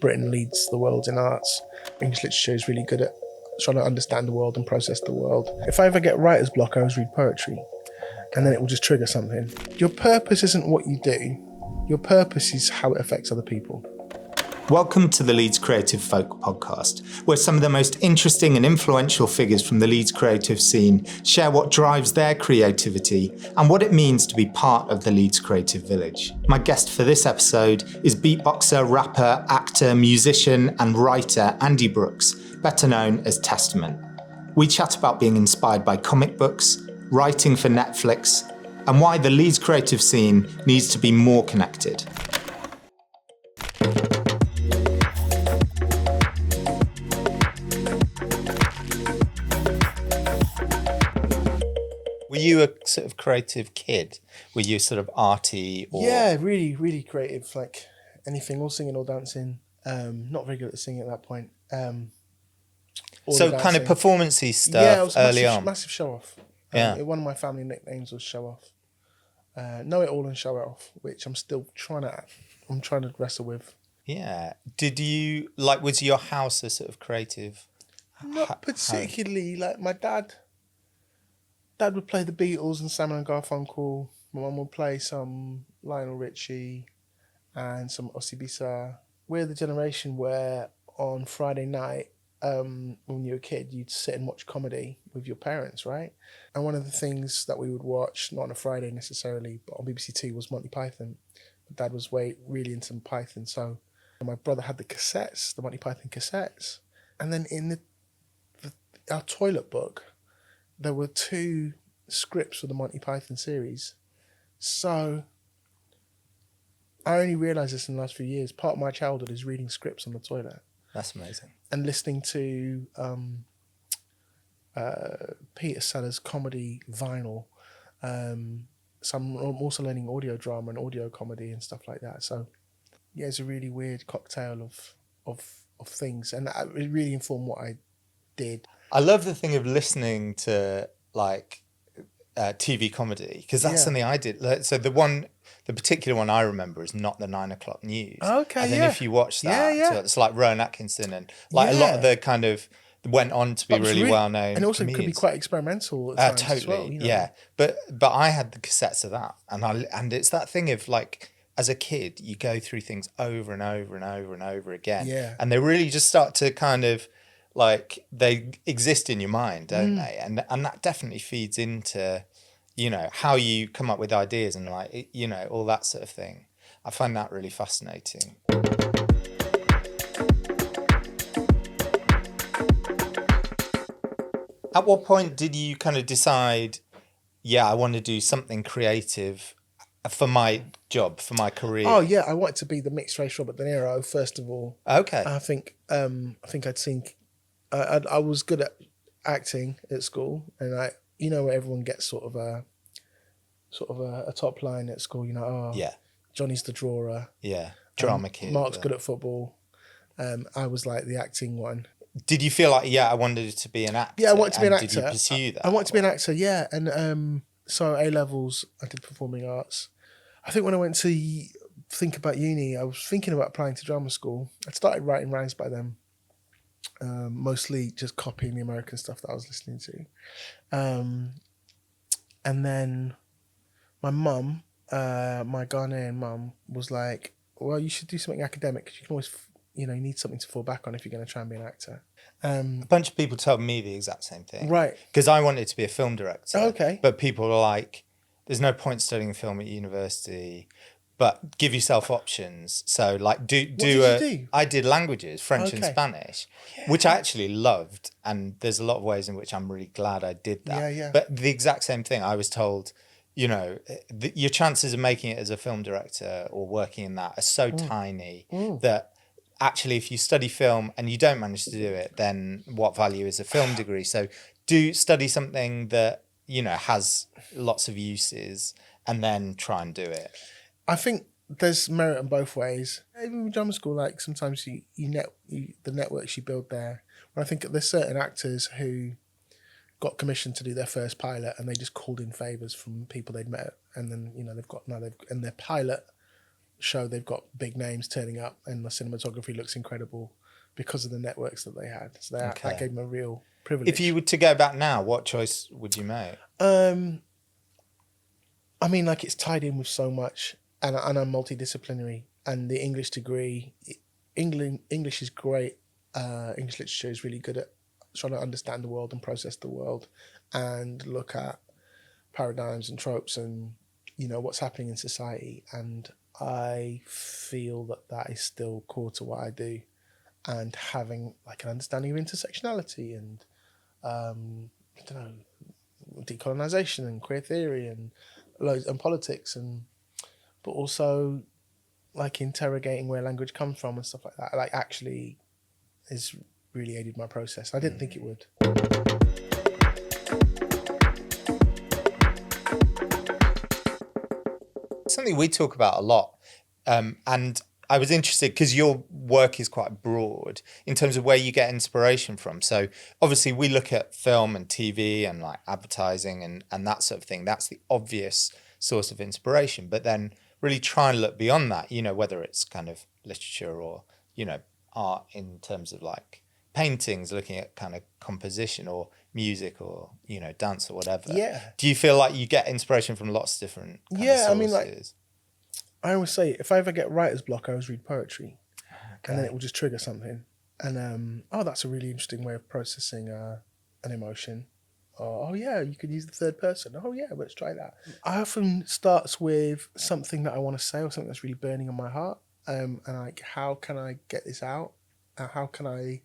Britain leads the world in arts. English literature is really good at trying to understand the world and process the world. If I ever get writer's block, I always read poetry, and then it will just trigger something. Your purpose isn't what you do. Your purpose is how it affects other people. Welcome to the Leeds Creative Folk podcast, where some of the most interesting and influential figures from the Leeds creative scene share what drives their creativity and what it means to be part of the Leeds creative village. My guest for this episode is beatboxer, rapper, actor, musician and writer Andy Brooks, better known as Testament. We chat about being inspired by comic books, writing for Netflix, and why the Leeds creative scene needs to be more connected. Were you a sort of creative kid? Were you sort of arty? Or... Yeah, really, really creative. Like anything, all singing or dancing. Not very good at singing at that point. So kind of performance-y stuff. Yeah, it was early on. Massive show off. Yeah. One of my family nicknames was Show Off. Know it all and show it off, which I'm trying to wrestle with. Yeah. Did you was your house a sort of creative? Not particularly. Like my dad would play the Beatles and Simon and Garfunkel. My mum would play some Lionel Richie and some Ossie Bisa. We're the generation where on Friday night, when you were a kid, you'd sit and watch comedy with your parents, right? And one of the things that we would watch, not on a Friday necessarily, but on BBC Two, was Monty Python. My dad was really into Python, so my brother had the Monty Python cassettes. And then in our toilet book, there were 2 scripts for the Monty Python series. So I only realised this in the last few years. Part of my childhood is reading scripts on the toilet. That's amazing. And listening to Peter Sellers' comedy vinyl. So I'm also learning audio drama and audio comedy and stuff like that. So yeah, it's a really weird cocktail of things. And it really informed what I did. I love the thing of listening to TV comedy, because that's something I did. So the particular one I remember is Not the 9 o'clock News. Okay, I don't know if you watched that. Yeah. So it's like Rowan Atkinson and a lot of the kind of went on to be really well known. And also comedians. Could be quite experimental at times totally, as well. You know? Yeah. But I had the cassettes of that, and it's that thing of as a kid you go through things over and over and over and over again. Yeah. And they really just start to kind of they exist in your mind, don't they? And that definitely feeds into, how you come up with ideas and all that sort of thing. I find that really fascinating. At what point did you kind of decide, I want to do something creative for my job, for my career? Oh yeah, I wanted to be the mixed race Robert De Niro first of all. Okay. I think I'd seen. I was good at acting at school, and where everyone gets sort of a top line at school. Johnny's the drawer. Yeah, drama kid. Mark's good at football. I was like the acting one. Did you feel I wanted to be an actor? Yeah, I wanted to be an actor. Did you pursue that? I wanted to be an actor. Yeah, and so A-levels, I did performing arts. I think when I went to think about uni, I was thinking about applying to drama school. I'd started writing rhymes by then. Mostly just copying the American stuff that I was listening to. And then my mum, my Ghanaian mum, was like, well, you should do something academic because you can always, you need something to fall back on if you're going to try and be an actor. A bunch of people told me the exact same thing. Right. Because I wanted to be a film director. Okay. But people were like, there's no point studying film at university, but give yourself options. So What did you do? I did languages, French and Spanish, which I actually loved. And there's a lot of ways in which I'm really glad I did that. Yeah. But the exact same thing, I was told, your chances of making it as a film director or working in that are so tiny that actually if you study film and you don't manage to do it, then what value is a film degree? So do study something that, has lots of uses and then try and do it. I think there's merit in both ways. Even with drama school, sometimes the networks you build there. When I think there's certain actors who got commissioned to do their first pilot and they just called in favours from people they'd met, and then they've got and their pilot show they've got big names turning up and the cinematography looks incredible because of the networks that they had. So that gave them a real privilege. If you were to go back now, what choice would you make? I mean, like, it's tied in with so much, and I'm multidisciplinary, and the English degree, English is great. English literature is really good at trying to understand the world and process the world and look at paradigms and tropes and, you know, what's happening in society. And I feel that is still core to what I do, and having like an understanding of intersectionality and I don't know, decolonization and queer theory and politics, and but also like interrogating where language comes from and stuff like that, like, actually has really aided my process. I didn't think it would. Something we talk about a lot, and I was interested because your work is quite broad in terms of where you get inspiration from. So obviously we look at film and TV and like advertising and that sort of thing. That's the obvious source of inspiration. But then really try and look beyond that, you know, whether it's kind of literature or, you know, art in terms of like paintings, looking at kind of composition, or music, or, you know, dance or whatever. Yeah. Do you feel like you get inspiration from lots of different kind of sources? I mean, like, I always say, if I ever get writer's block, I always read poetry, and then it will just trigger something. And that's a really interesting way of processing an emotion. Or, oh yeah, you could use the third person. Oh yeah, let's try that. I often starts with something that I want to say, or something that's really burning on my heart. And like, how can I get this out? How can I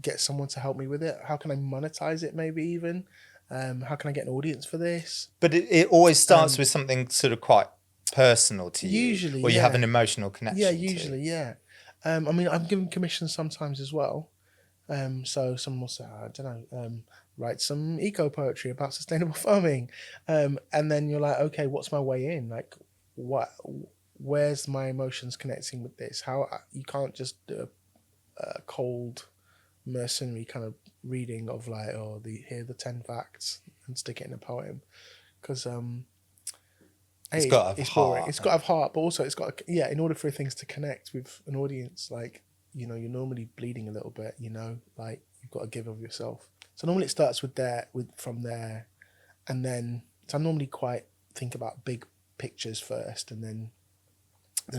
get someone to help me with it? How can I monetize it? Maybe even. How can I get an audience for this? But it always starts with something sort of quite personal to you. Usually, or you have an emotional connection. Yeah, usually, yeah. I mean, I'm given commissions sometimes as well. So someone will say, I don't know, write some eco poetry about sustainable farming, and then you're like, okay, what's my way in? Like, where's my emotions connecting with this? How you can't just do a cold, mercenary kind of reading of like, oh, here are the 10 facts and stick it in a poem, because it's got to have it's heart. boring. It's got to have heart, but also it's got to, in order for things to connect with an audience, like, you know, you're normally bleeding a little bit, you know, like, you've got to give of yourself. So normally it starts from there, and then so I normally think about big pictures first, and then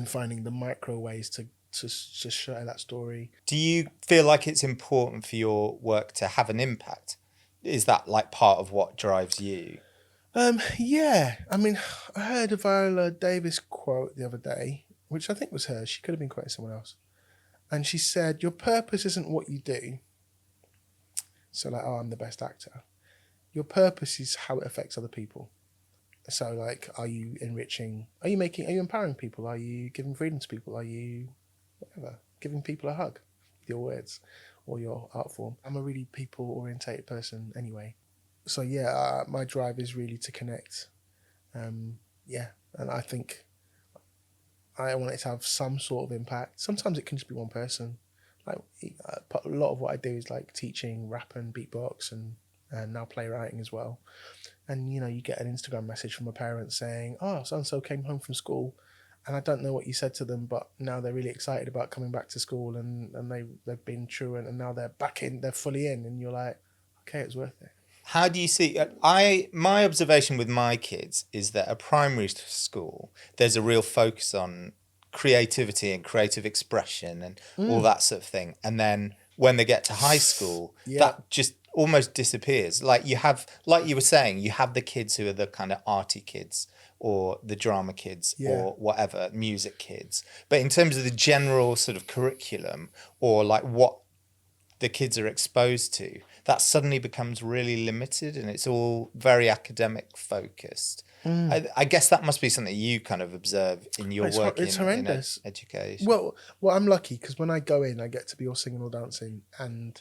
finding the micro ways to share that story. Do you feel like it's important for your work to have an impact? Is that like part of what drives you? Yeah. I mean, I heard a Viola Davis quote the other day, which I think was her. She could have been quoting someone else. And she said, your purpose isn't what you do. So like, oh, I'm the best actor. Your purpose is how it affects other people. So like, are you empowering people? Are you giving freedom to people? Are you, whatever, giving people a hug with your words or your art form? I'm a really people-orientated person anyway. So yeah, my drive is really to connect. And I think I want it to have some sort of impact. Sometimes it can just be one person. Like, a lot of what I do is like teaching rap and beatbox and now playwriting as well. And, you know, you get an Instagram message from a parent saying, oh, so-and-so came home from school and I don't know what you said to them, but now they're really excited about coming back to school, and they've been truant, and now they're they're fully in, and you're like, okay, it's worth it. How do you see? My observation with my kids is that at primary school, there's a real focus on creativity and creative expression and all that sort of thing. And then when they get to high school, that just almost disappears. Like you were saying, you have the kids who are the kind of arty kids, or the drama kids, or whatever, music kids. But in terms of the general sort of curriculum, or like what the kids are exposed to, that suddenly becomes really limited, and it's all very academic focused. I guess that must be something you kind of observe in your work in education. Well, I'm lucky because when I go in, I get to be all singing or dancing, and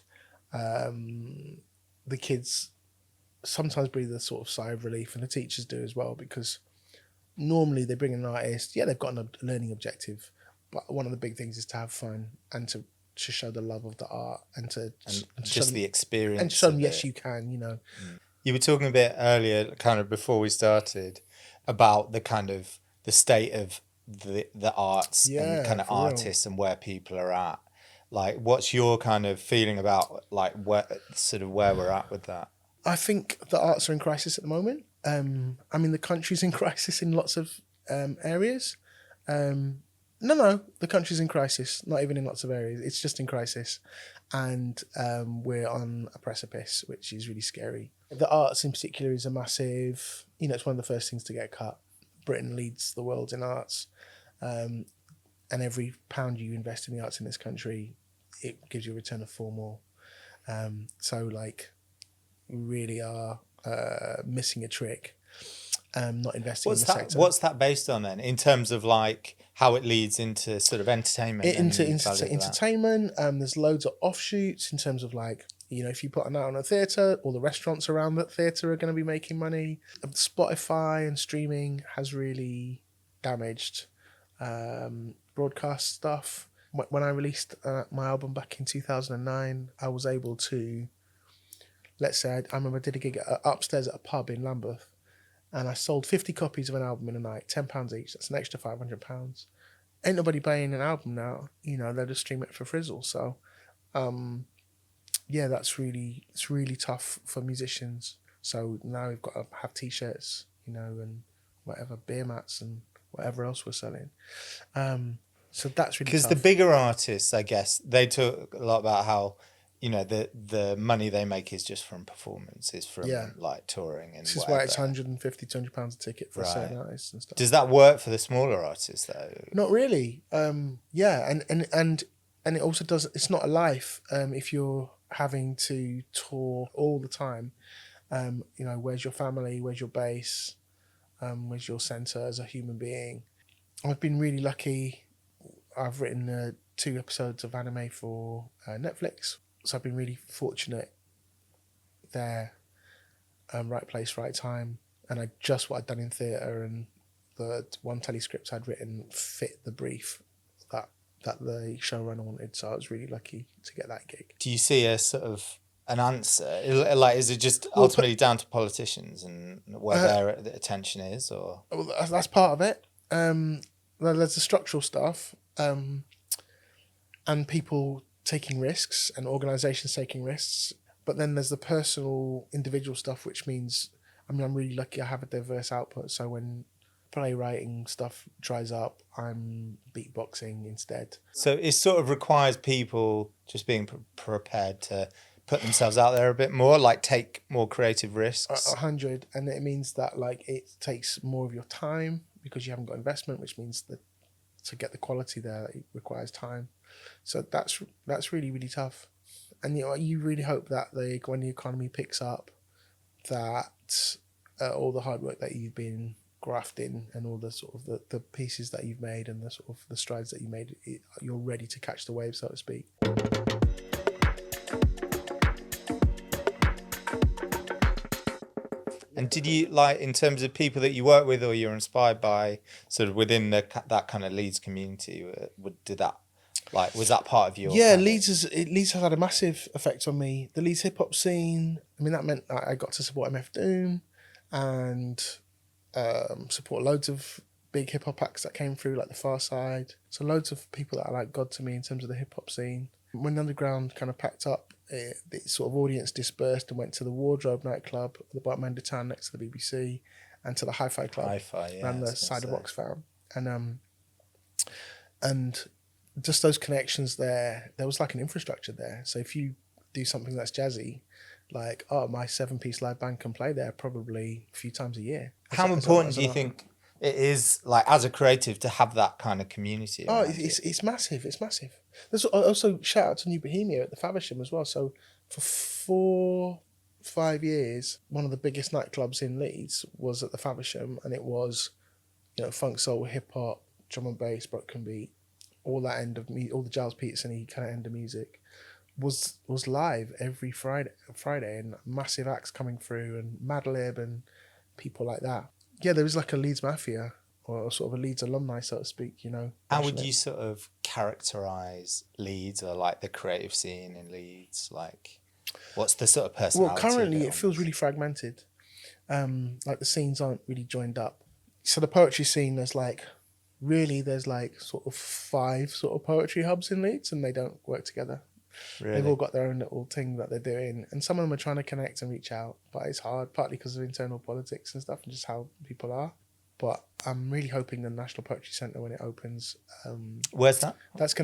the kids sometimes breathe a sort of sigh of relief, and the teachers do as well, because normally they bring in an artist. Yeah, they've got a learning objective, but one of the big things is to have fun and to show the love of the art, and just the experience, and show them, yes, you can, you know. You were talking a bit earlier, kind of before we started, about the kind of the state of the arts and Yeah, kind of for real. artists and where people are at. Like, what's your kind of feeling about like where we're at with that? I think the arts are in crisis at the moment. I mean, the country's in crisis in lots of areas. No, the country's in crisis. Not even in lots of areas. It's just in crisis, and we're on a precipice, which is really scary. The arts, in particular, is a massive. It's one of the first things to get cut. Britain leads the world in arts, and every pound you invest in the arts in this country, it gives you a return of 4 more. So, like, we really are missing a trick. Not investing in the sector. What's that based on then, in terms of like how it leads into sort of entertainment? Into entertainment. There's loads of offshoots in terms of like, if you put an out on a theatre, all the restaurants around that theatre are going to be making money. Spotify and streaming has really damaged broadcast stuff. When I released my album back in 2009, I was able to, let's say, I remember I did a gig upstairs at a pub in Lambeth, and I sold 50 copies of an album in a night, £10 each. That's an extra £500. Ain't nobody buying an album now. They'll just stream it for frizzle. So, yeah, it's really tough for musicians. So now we've got to have T-shirts, and whatever, beer mats and whatever else we're selling. So that's really tough. Because the bigger artists, I guess, they talk a lot about how, the money they make is just from performances, from like touring and this is whatever. why it's £150, £200 a ticket for certain artists and stuff. Does that work for the smaller artists though? Not really. Yeah, and it also does. It's not a life if you're having to tour all the time. Where's your family? Where's your base? Where's your centre as a human being? I've been really lucky. I've written 2 episodes of anime for Netflix. So I've been really fortunate there. Right place, right time. And what I'd done in theatre and the one telescript I'd written fit the brief that the showrunner wanted. So I was really lucky to get that gig. Do you see a sort of an answer? Like, is it just ultimately down to politicians and where their attention is, or? Well, that's part of it. There's the structural stuff, and people taking risks and organisations taking risks. But then there's the personal, individual stuff, which means, I'm really lucky I have a diverse output. So when playwriting stuff dries up, I'm beatboxing instead. So it sort of requires people just being prepared to put themselves out there a bit more, like take more creative risks. 100, and it means that like it takes more of your time because you haven't got investment, which means that to get the quality there, it requires time. So that's really, really tough. And you really hope that when the economy picks up, that all the hard work that you've been grafting and all the sort of the pieces that you've made and the sort of the strides that you made, you're ready to catch the wave, so to speak. And did you, like, in terms of people that you work with or you're inspired by, sort of within that kind of Leeds community, was that part of your? Yeah, Leeds has had a massive effect on me. The Leeds hip hop scene. I mean, that meant I got to support MF Doom, and support loads of big hip hop acts that came through, like the Far Side. So loads of people that are like God to me in terms of the hip hop scene. When the underground kind of packed up, the sort of audience dispersed and went to the Wardrobe nightclub at the bottom end of town next to the BBC, and to the Hi-Fi club around the side of Oxfam. And just those connections there was like an infrastructure there. So if you do something that's jazzy, like, my 7-piece live band can play there probably a few times a year. How important do you think it is, like, as a creative, to have that kind of community? It's massive. It's massive. There's also shout out to New Bohemia at the Faversham as well. So for 4-5 years, one of the biggest nightclubs in Leeds was at the Faversham, and it was, funk, soul, hip hop, drum and bass, broken beat, all that end of all the Giles Peterson-y kind of end of music was live every Friday, and massive acts coming through, and Madlib and people like that. Yeah, there was like a Leeds mafia, or sort of a Leeds alumni, so to speak, How would you sort of characterise Leeds, or like the creative scene in Leeds? Like, what's the sort of personality? Well, currently it feels really fragmented. Like the scenes aren't really joined up. So the poetry scene, there's like sort of 5 sort of poetry hubs in Leeds, and they don't work together. Really? They've all got their own little thing that they're doing, and some of them are trying to connect and reach out, but it's hard, partly because of internal politics and stuff and just how people are. But I'm really hoping the National Poetry Centre, when it opens, Where's that? that's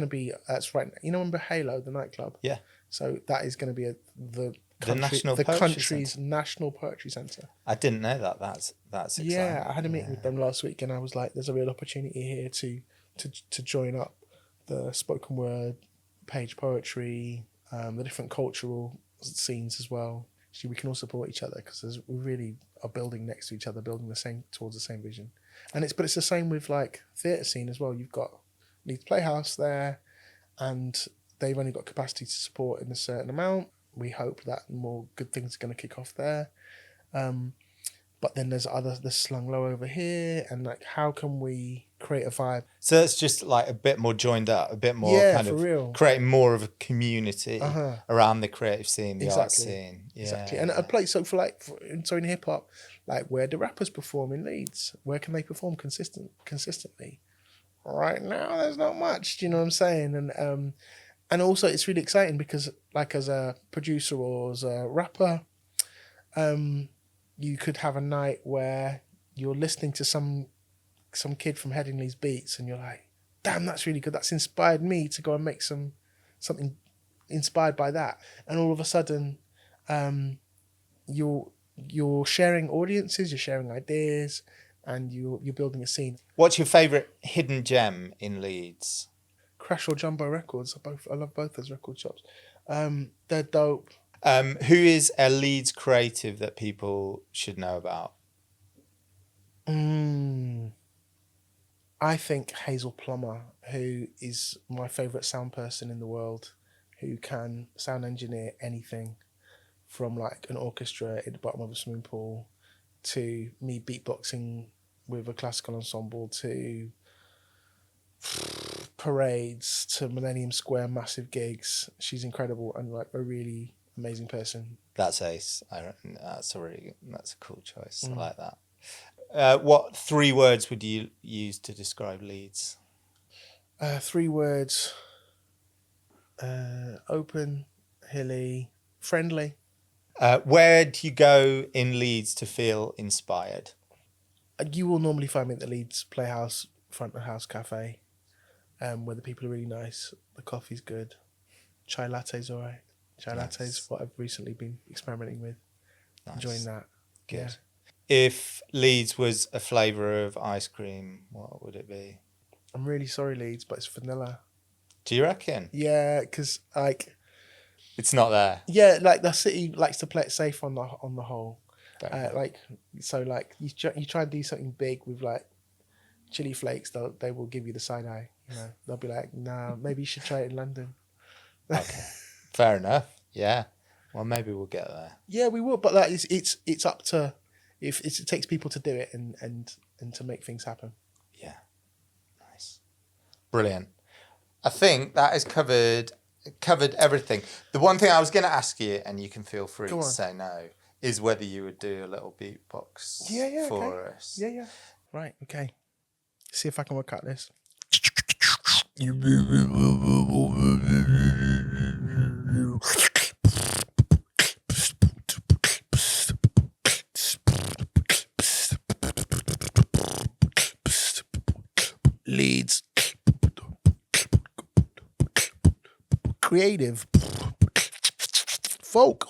right. You know, remember Halo, the nightclub? Yeah. So that is going to be the National Poetry country's Centre? National Poetry Centre. I didn't know that. That's exciting. Yeah, I had a meeting with them last week, and I was like, "There's a real opportunity here to join up the spoken word, page poetry, the different cultural scenes as well. So we can all support each other because we really are building next to each other, building towards the same vision. And it's the same with like theatre scene as well. You've got Leeds Playhouse there, and they've only got capacity to support in a certain amount. We hope that more good things are going to kick off there. But then there's slung low over here, and like, how can we create a vibe? So it's just like a bit more joined up, a bit more kind of real. Creating more of a community around the creative scene, the art scene. Yeah, exactly. And a place, so in hip hop, like, where do rappers perform in Leeds? Where can they perform consistently? Right now, there's not much. Do you know what I'm saying? And also it's really exciting because, like, as a producer or as a rapper, you could have a night where you're listening to some kid from Headingley's beats, and you're like, damn, that's really good. That's inspired me to go and make something inspired by that. And all of a sudden, you're sharing audiences, you're sharing ideas, and you're building a scene. What's your favourite hidden gem in Leeds? Crash or Jumbo Records. I love both those record shops. They're dope. Who is a Leeds creative that people should know about? I think Hazel Plummer, who is my favourite sound person in the world, who can sound engineer anything from like an orchestra in the bottom of a swimming pool to me beatboxing with a classical ensemble to parades to Millennium Square massive gigs. She's incredible and like a really amazing person. That's ace. That's a cool choice. I like that. What 3 words would you use to describe Leeds? 3 words. Open, hilly, friendly. Where do you go in Leeds to feel inspired? You will normally find me at the Leeds Playhouse front of house cafe, where the people are really nice. The coffee's good. Chai latte's all right. Chai latte's what I've recently been experimenting with. Nice. Enjoying that. Good. Yeah. If Leeds was a flavour of ice cream, what would it be? I'm really sorry, Leeds, but it's vanilla. Do you reckon? Yeah, because like it's not there. Yeah, like the city likes to play it safe on the whole. You try and do something big with like chili flakes, they will give you the side eye. You know, they'll be like, nah, maybe you should try it in London. Okay, fair enough. Yeah, well, maybe we'll get there. Yeah, we will, but like it's up to if it takes people to do it and to make things happen. Yeah, nice, brilliant. I think that has covered everything. The one thing I was going to ask you, and you can feel free to say no, is whether you would do a little beatbox for us. Yeah. Right, okay. See if I can work out this. Leeds Creative Folk.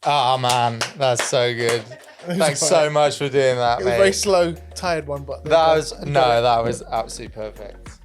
Oh man, that's so good. Thanks so much for doing that, mate. It was a very slow, tired one, but that was absolutely perfect.